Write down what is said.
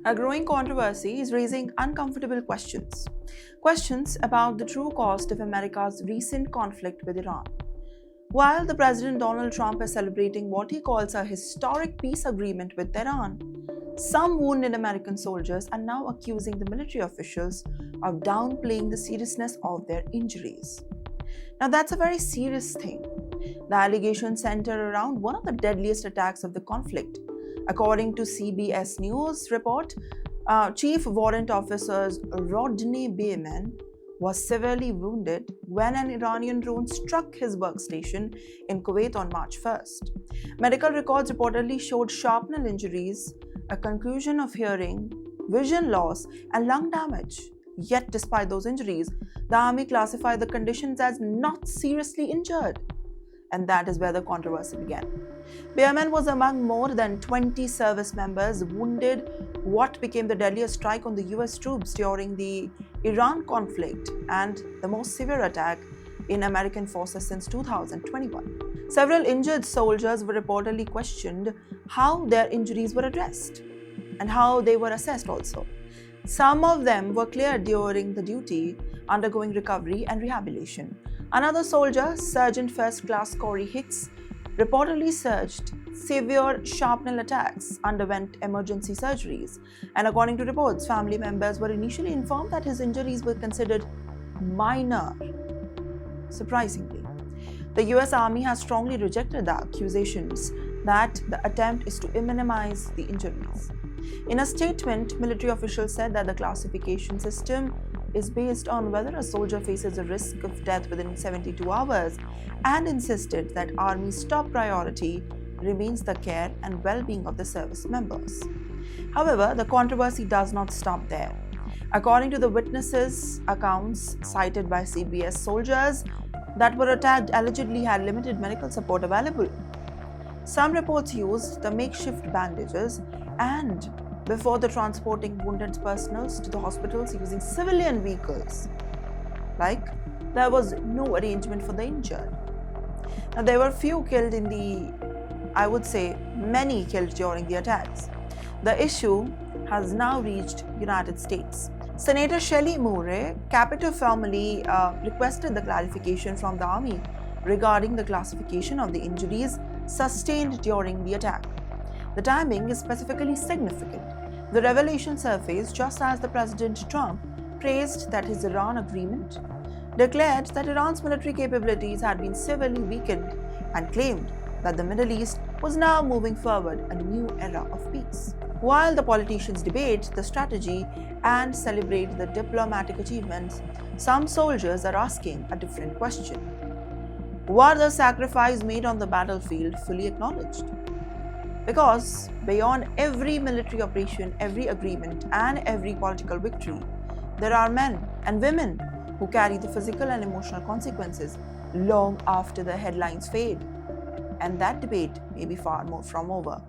A growing controversy is raising uncomfortable questions. Questions about the true cost of America's recent conflict with Iran. While the President Donald Trump is celebrating what he calls a historic peace agreement with Tehran, some wounded American soldiers are now accusing the military officials of downplaying the seriousness of their injuries. Now, that's a very serious thing. The allegations center around one of the deadliest attacks of the conflict. According to CBS News report, Chief Warrant Officer Rodney Bayman was severely wounded when an Iranian drone struck his workstation in Kuwait on March 1st. Medical records reportedly showed shrapnel injuries, a concussion of hearing, vision loss, and lung damage. Yet, despite those injuries, the army classified the conditions as not seriously injured. And that is where the controversy began. Bayman was among more than 20 service members wounded what became the deadliest strike on the US troops during the Iran conflict and the most severe attack in American forces since 2021. Several injured soldiers were reportedly questioned how their injuries were addressed and how they were assessed also. Some of them were cleared during the duty, undergoing recovery and rehabilitation. Another soldier, Sergeant First Class Corey Hicks, reportedly surged severe shrapnel attacks, underwent emergency surgeries, and according to reports, family members were initially informed that his injuries were considered minor. Surprisingly, the US Army has strongly rejected the accusations that the attempt is to minimize the injuries. In a statement, military officials said that the classification system is based on whether a soldier faces a risk of death within 72 hours and insisted that Army's top priority remains the care and well-being of the service members. However, the controversy does not stop there. According to the witnesses' accounts cited by CBS, soldiers that were attacked allegedly had limited medical support available. Some reports used the makeshift bandages and before the transporting wounded personnel to the hospitals using civilian vehicles. Like, there was no arrangement for the injured. Now, there were few killed many killed during the attacks. The issue has now reached United States. Senator Shelley Moore, Capito family, requested the clarification from the Army regarding the classification of the injuries sustained during the attack. The timing is specifically significant. The revelation surfaced just as the President Trump praised that his Iran agreement declared that Iran's military capabilities had been severely weakened and claimed that the Middle East was now moving forward a new era of peace. While the politicians debate the strategy and celebrate the diplomatic achievements, some soldiers are asking a different question. Were the sacrifices made on the battlefield fully acknowledged? Because beyond every military operation, every agreement, and every political victory, there are men and women who carry the physical and emotional consequences long after the headlines fade. And that debate may be far more from over.